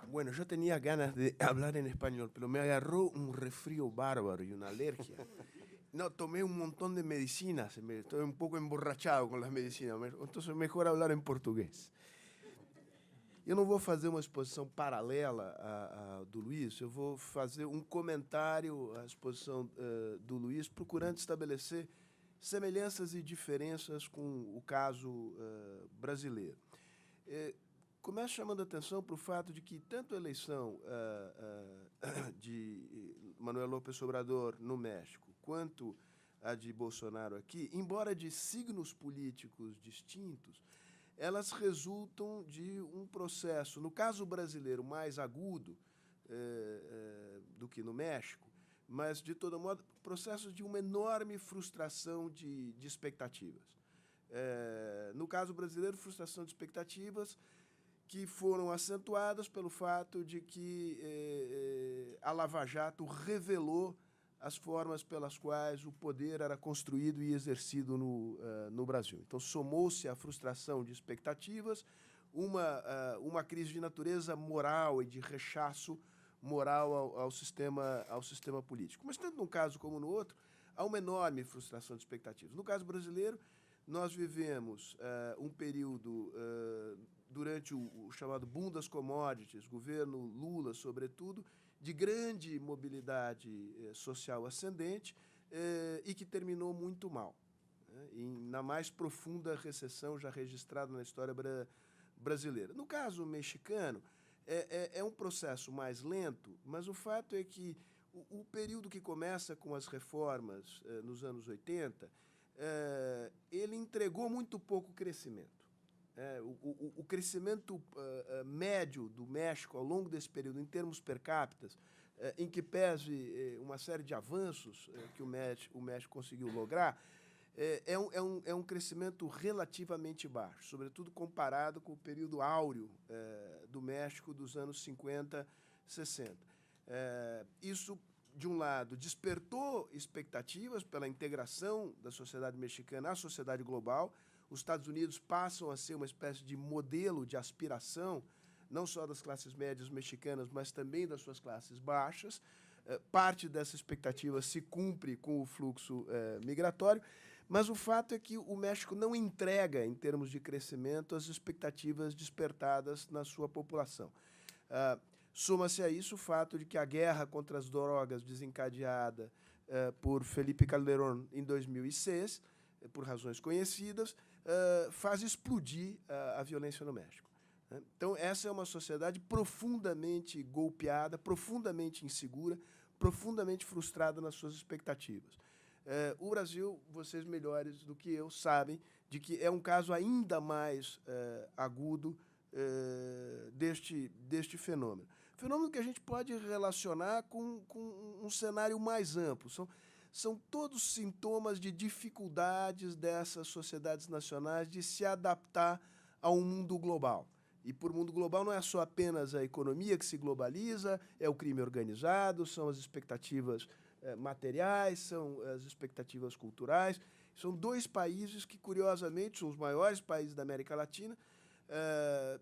Bueno, yo tenía ganas de hablar en español, pero me agarró un resfrío bárbaro y una alergia. No, tomé un montón de medicinas, estoy un poco emborrachado con las medicinas, entonces mejor hablar em português. Eu não vou fazer uma exposição paralela à do Luiz, eu vou fazer um comentário à exposição do Luiz, procurando estabelecer semelhanças e diferenças com o caso brasileiro. Começo chamando a atenção para o fato de que tanto a eleição de Manuel López Obrador no México, quanto a de Bolsonaro aqui, embora de signos políticos distintos, elas resultam de um processo, no caso brasileiro, mais agudo do que no México, mas, de todo modo, processo de uma enorme frustração de expectativas. No caso brasileiro, frustração de expectativas que foram acentuadas pelo fato de que a Lava Jato revelou as formas pelas quais o poder era construído e exercido no Brasil. Então, somou-se à frustração de expectativas uma crise de natureza moral e de rechaço moral ao sistema político. Mas, tanto num caso como no outro, há uma enorme frustração de expectativas. No caso brasileiro, nós vivemos um período, durante o chamado boom das commodities, governo Lula, sobretudo, de grande mobilidade social ascendente e que terminou muito mal, na mais profunda recessão já registrada na história brasileira. No caso mexicano, é um processo mais lento, mas o fato é que o período que começa com as reformas nos anos 80, ele entregou muito pouco crescimento. O crescimento médio do México ao longo desse período, em termos per capita, em que pese uma série de avanços que o México conseguiu lograr, é um crescimento relativamente baixo, sobretudo comparado com o período áureo do México dos anos 50, 60. Isso, de um lado, despertou expectativas pela integração da sociedade mexicana à sociedade global. Os Estados Unidos passam a ser uma espécie de modelo de aspiração, não só das classes médias mexicanas, mas também das suas classes baixas. Parte dessa expectativa se cumpre com o fluxo migratório, mas o fato é que o México não entrega, em termos de crescimento, as expectativas despertadas na sua população. Soma-se a isso o fato de que a guerra contra as drogas desencadeada por Felipe Calderón em 2006, por razões conhecidas, faz explodir a violência no México. Então, essa é uma sociedade profundamente golpeada, profundamente insegura, profundamente frustrada nas suas expectativas. O Brasil, vocês melhores do que eu, sabem de que é um caso ainda mais agudo deste fenômeno. Fenômeno que a gente pode relacionar com um cenário mais amplo. São todos sintomas de dificuldades dessas sociedades nacionais de se adaptar a um mundo global. E, por mundo global, não é só apenas a economia que se globaliza, é o crime organizado, são as expectativas materiais, são as expectativas culturais. São dois países que, curiosamente, são os maiores países da América Latina,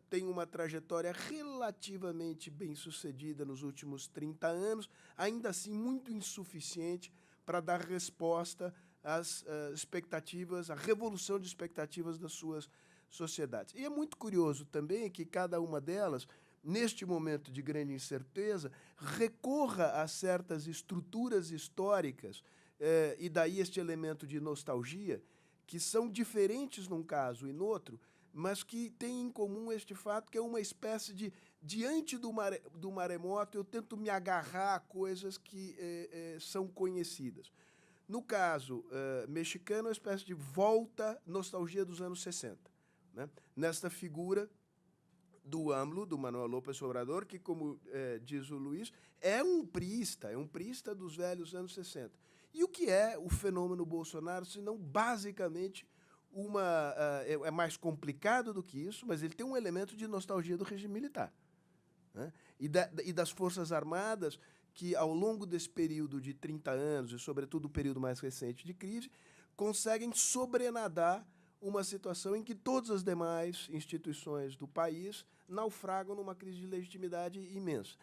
têm uma trajetória relativamente bem-sucedida nos últimos 30 anos, ainda assim muito insuficiente para dar resposta às expectativas, à revolução de expectativas das suas sociedades. E é muito curioso também que cada uma delas, neste momento de grande incerteza, recorra a certas estruturas históricas, e daí este elemento de nostalgia, que são diferentes num caso e no outro, mas que têm em comum este fato que é uma espécie de, diante do maremoto, eu tento me agarrar a coisas que são conhecidas. No caso mexicano, é uma espécie de volta, nostalgia dos anos 60. Né? Nesta figura do AMLO, do Manuel López Obrador, que, como diz o Luiz, é um priista dos velhos anos 60. E o que é o fenômeno Bolsonaro, se não basicamente é mais complicado do que isso, mas ele tem um elemento de nostalgia do regime militar, né? E das Forças Armadas, que, ao longo desse período de 30 anos, e sobretudo o período mais recente de crise, conseguem sobrenadar uma situação em que todas as demais instituições do país naufragam numa crise de legitimidade imensa.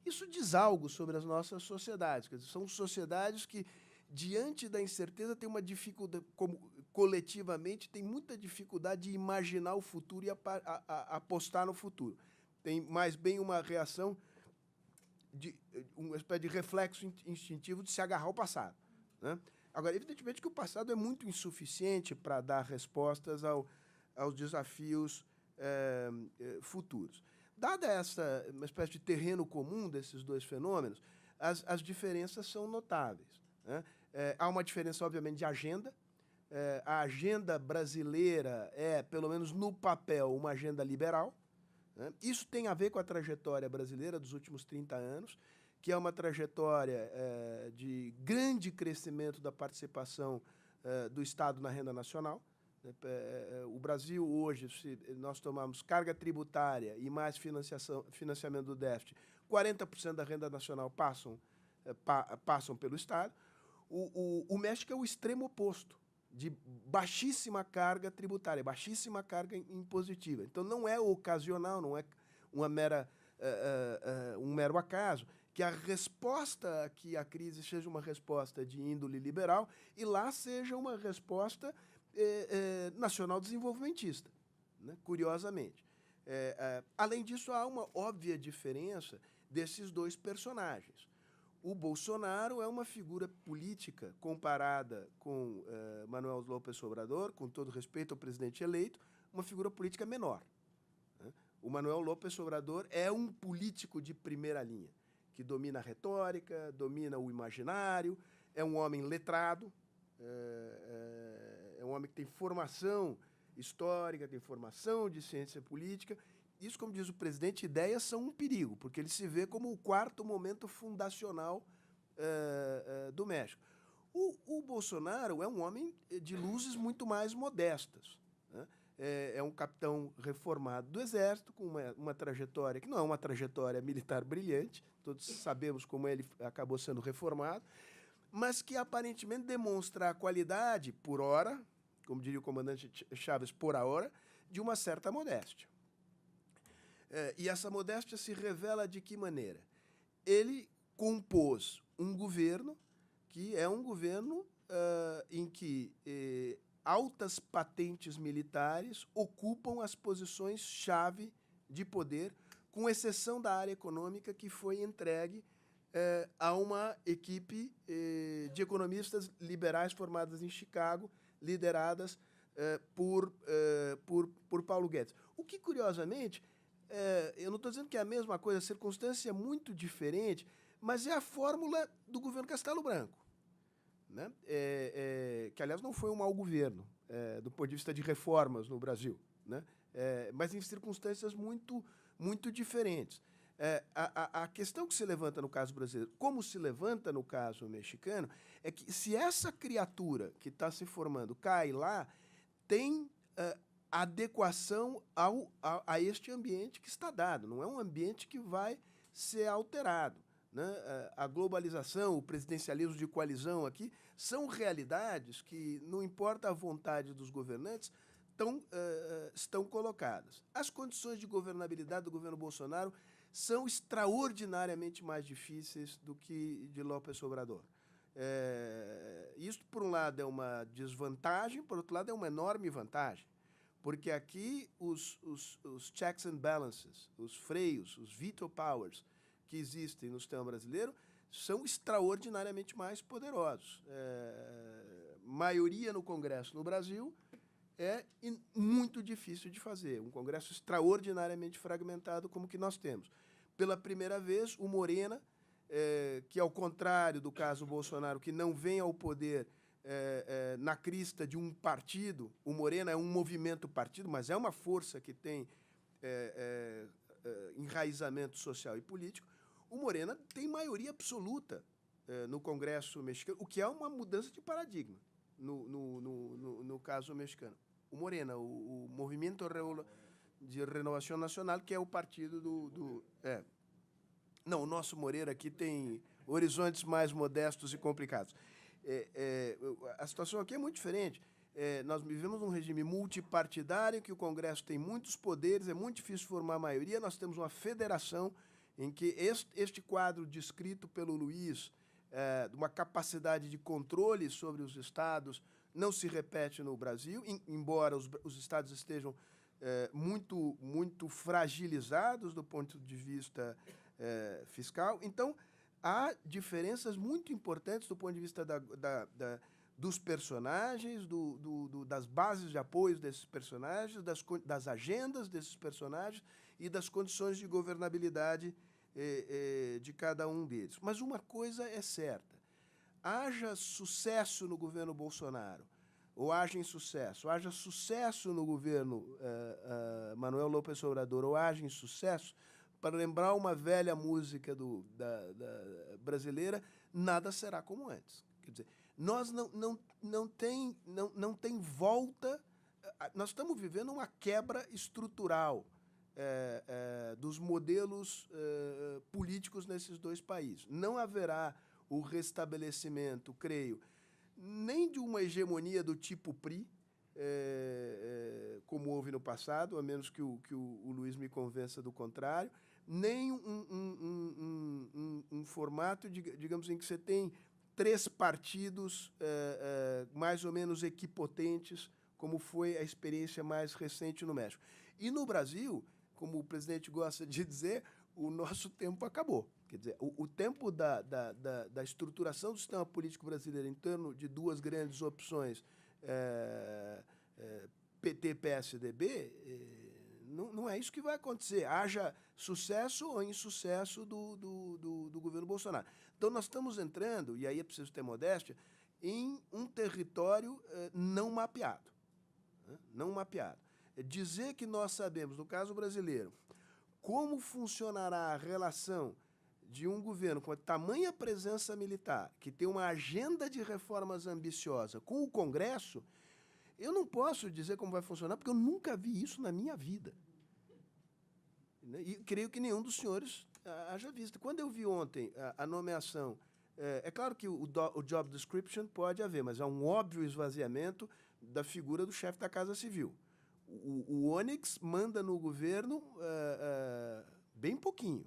Isso diz algo sobre as nossas sociedades. Quer dizer, são sociedades que, diante da incerteza, têm uma dificuldade, como coletivamente, tem muita dificuldade de imaginar o futuro e apostar no futuro. Tem mais bem uma reação, uma espécie de reflexo instintivo de se agarrar ao passado, né? Agora, evidentemente que o passado é muito insuficiente para dar respostas aos desafios futuros. Dada essa uma espécie de terreno comum desses dois fenômenos, as diferenças são notáveis, né? Há uma diferença, obviamente, de agenda. A agenda brasileira é, pelo menos no papel, uma agenda liberal, né? Isso tem a ver com a trajetória brasileira dos últimos 30 anos, que é uma trajetória de grande crescimento da participação do Estado na renda nacional. O Brasil, hoje, se nós tomarmos carga tributária e mais financiamento do déficit, 40% da renda nacional passam pelo Estado. O México é o extremo oposto, de baixíssima carga tributária, baixíssima carga impositiva. Então, não é ocasional, não é um mero acaso que a resposta aqui à crise seja uma resposta de índole liberal e lá seja uma resposta nacional desenvolvimentista, né? Curiosamente. Além disso, há uma óbvia diferença desses dois personagens. O Bolsonaro é uma figura política comparada com Manuel López Obrador, com todo respeito ao presidente eleito, uma figura política menor, né? O Manuel López Obrador é um político de primeira linha, que domina a retórica, domina o imaginário, é um homem letrado, é um homem que tem formação histórica, tem formação de ciência política. Isso, como diz o presidente, ideias são um perigo, porque ele se vê como o quarto momento fundacional do México. O Bolsonaro é um homem de luzes muito mais modestas, né? É um capitão reformado do Exército, com uma trajetória que não é uma trajetória militar brilhante, todos sabemos como ele acabou sendo reformado, mas que aparentemente demonstra a qualidade, por hora, como diria o comandante Chaves, por hora, de uma certa modéstia. E essa modéstia se revela de que maneira? Ele compôs um governo que é um governo em que altas patentes militares ocupam as posições-chave de poder, com exceção da área econômica, que foi entregue a uma equipe de economistas liberais formadas em Chicago, lideradas por Paulo Guedes. O que, curiosamente, eu não estou dizendo que é a mesma coisa, a circunstância é muito diferente, mas é a fórmula do governo Castelo Branco, né? Que, aliás, não foi um mau governo, do ponto de vista de reformas no Brasil, né? Mas em circunstâncias muito, muito diferentes. A questão que se levanta no caso brasileiro, como se levanta no caso mexicano, é que se essa criatura que está se formando cai lá, tem adequação a este ambiente que está dado. Não é um ambiente que vai ser alterado, né? A globalização, o presidencialismo de coalizão aqui, são realidades que, não importa a vontade dos governantes, estão colocadas. As condições de governabilidade do governo Bolsonaro são extraordinariamente mais difíceis do que de López Obrador. Isso, por um lado, é uma desvantagem, por outro lado, é uma enorme vantagem, porque aqui os checks and balances, os freios, os veto powers que existem no sistema brasileiro são extraordinariamente mais poderosos. Maioria no Congresso no Brasil é muito difícil de fazer. Um Congresso extraordinariamente fragmentado como que nós temos. Pela primeira vez, o Morena, que, ao contrário do caso Bolsonaro, que não vem ao poder na crista de um partido, o Morena é um movimento partido, mas é uma força que tem enraizamento social e político. O Morena tem maioria absoluta no Congresso mexicano, o que é uma mudança de paradigma no caso mexicano. O Morena, o Movimento de Renovação Nacional, que é o partido Não, o nosso Moreira aqui tem horizontes mais modestos e complicados. A situação aqui é muito diferente. nós vivemos num regime multipartidário, que o Congresso tem muitos poderes, é muito difícil formar maioria, nós temos uma federação em que este quadro descrito pelo Luiz, de uma capacidade de controle sobre os estados, não se repete no Brasil, embora os estados estejam muito fragilizados do ponto de vista fiscal. Então, há diferenças muito importantes do ponto de vista dos personagens, das bases de apoio desses personagens, das agendas desses personagens e das condições de governabilidade de cada um deles. Mas uma coisa é certa: haja sucesso no governo Bolsonaro, ou haja insucesso, haja sucesso no governo Manuel López Obrador, ou haja insucesso, para lembrar uma velha música brasileira, nada será como antes. Quer dizer, nós não tem volta, nós estamos vivendo uma quebra estrutural dos modelos políticos nesses dois países. Não haverá o restabelecimento, creio, nem de uma hegemonia do tipo PRI, como houve no passado, a menos que o Luiz me convença do contrário, nem um formato, digamos, em que você tem 3 partidos mais ou menos equipotentes, como foi a experiência mais recente no México. E no Brasil, como o presidente gosta de dizer, o nosso tempo acabou. Quer dizer, o tempo da estruturação do sistema político brasileiro em torno de 2 grandes opções, PT, PSDB, não é isso que vai acontecer. Haja sucesso ou insucesso do governo Bolsonaro. Então, nós estamos entrando, e aí é preciso ter modéstia, em um território não mapeado. Não mapeado. Dizer que nós sabemos, no caso brasileiro, como funcionará a relação de um governo com a tamanha presença militar, que tem uma agenda de reformas ambiciosa, com o Congresso, eu não posso dizer como vai funcionar, porque eu nunca vi isso na minha vida. E creio que nenhum dos senhores haja visto. Quando eu vi ontem a nomeação, é claro que o job description pode haver, mas há um óbvio esvaziamento da figura do chefe da Casa Civil. O Onyx manda no governo bem pouquinho,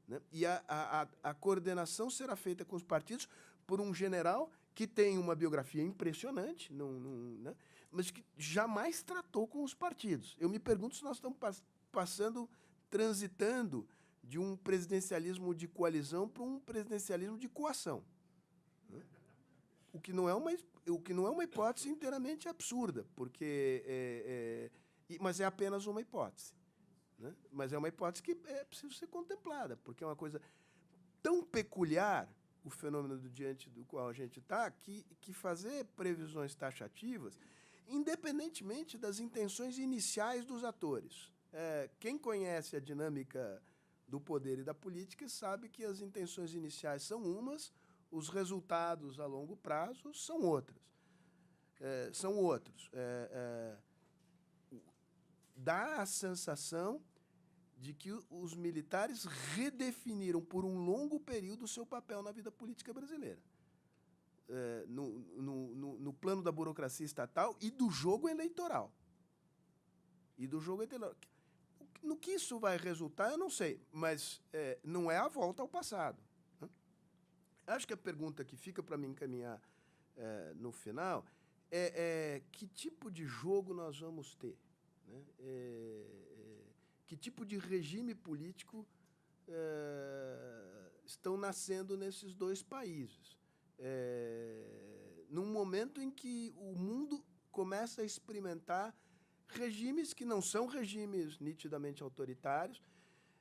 né? E a coordenação será feita com os partidos por um general que tem uma biografia impressionante, né? Mas que jamais tratou com os partidos. Eu me pergunto se nós estamos transitando de um presidencialismo de coalizão para um presidencialismo de coação, né? O que não é uma hipótese inteiramente absurda, porque mas é apenas uma hipótese, né? Mas é uma hipótese que é preciso ser contemplada, porque é uma coisa tão peculiar, o fenômeno diante do qual a gente está, que fazer previsões taxativas, independentemente das intenções iniciais dos atores. Quem conhece a dinâmica do poder e da política sabe que as intenções iniciais são umas, os resultados a longo prazo são outros. Dá a sensação de que os militares redefiniram por um longo período o seu papel na vida política brasileira, no plano da burocracia estatal e do jogo eleitoral. No que isso vai resultar, eu não sei, mas não é a volta ao passado, né? Acho que a pergunta que fica para me encaminhar no final que tipo de jogo nós vamos ter, né? Que tipo de regime político estão nascendo nesses 2 países, num momento em que o mundo começa a experimentar regimes que não são regimes nitidamente autoritários,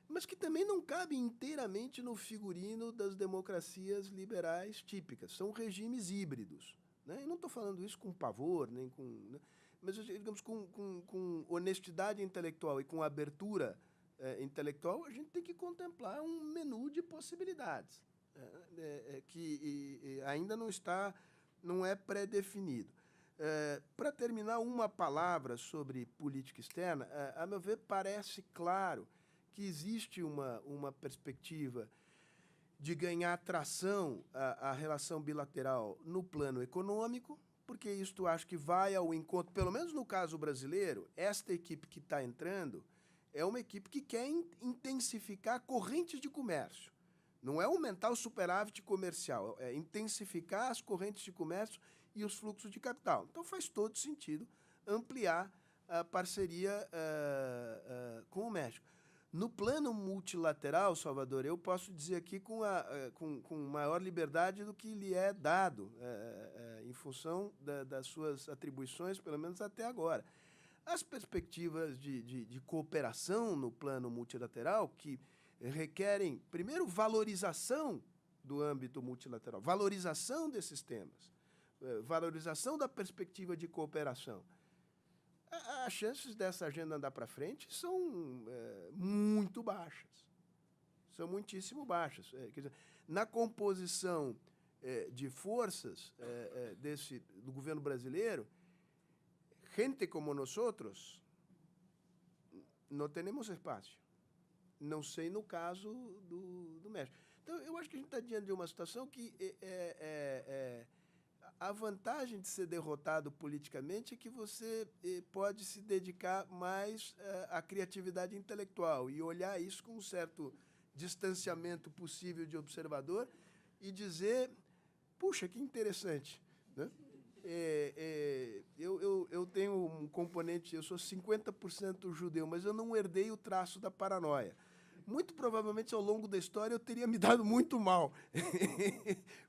mas que também não cabem inteiramente no figurino das democracias liberais típicas. São regimes híbridos, né? Eu não estou falando isso com pavor, nem com, né? Mas, digamos, com honestidade intelectual e com abertura intelectual, a gente tem que contemplar um menu de possibilidades, que ainda não é pré-definido. Para terminar, uma palavra sobre política externa. A meu ver, parece claro que existe uma perspectiva de ganhar tração à relação bilateral no plano econômico, porque isto acho que vai ao encontro, pelo menos no caso brasileiro, esta equipe que está entrando é uma equipe que quer intensificar correntes de comércio. Não é aumentar o superávit comercial, é intensificar as correntes de comércio e os fluxos de capital. Então, faz todo sentido ampliar a parceria com o México. No plano multilateral, Salvador, eu posso dizer aqui com maior liberdade do que lhe é dado, em função das suas atribuições, pelo menos até agora. As perspectivas de cooperação no plano multilateral, que requerem, primeiro, valorização do âmbito multilateral, valorização desses temas, valorização da perspectiva de cooperação. As chances dessa agenda andar para frente são muito baixas. São muitíssimo baixas. Quer dizer, na composição de forças do governo brasileiro, gente como nós não temos espaço. Não sei no caso do México. Então, eu acho que a gente está diante de uma situação que a vantagem de ser derrotado politicamente é que você pode se dedicar mais à criatividade intelectual e olhar isso com um certo distanciamento possível de observador e dizer, puxa, que interessante, né? Eu tenho um componente, eu sou 50% judeu, mas eu não herdei o traço da paranoia. Muito provavelmente, ao longo da história, eu teria me dado muito mal,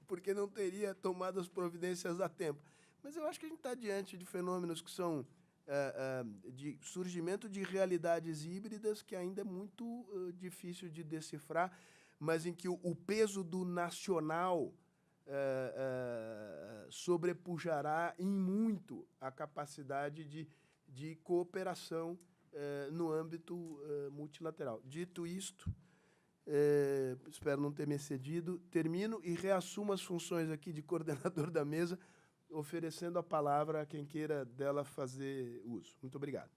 porque não teria tomado as providências a tempo. Mas eu acho que a gente está diante de fenômenos que são de surgimento de realidades híbridas que ainda é muito difícil de decifrar, mas em que o peso do nacional sobrepujará em muito a capacidade de cooperação no âmbito multilateral. Dito isto, espero não ter me excedido, termino e reassumo as funções aqui de coordenador da mesa, oferecendo a palavra a quem queira dela fazer uso. Muito obrigado.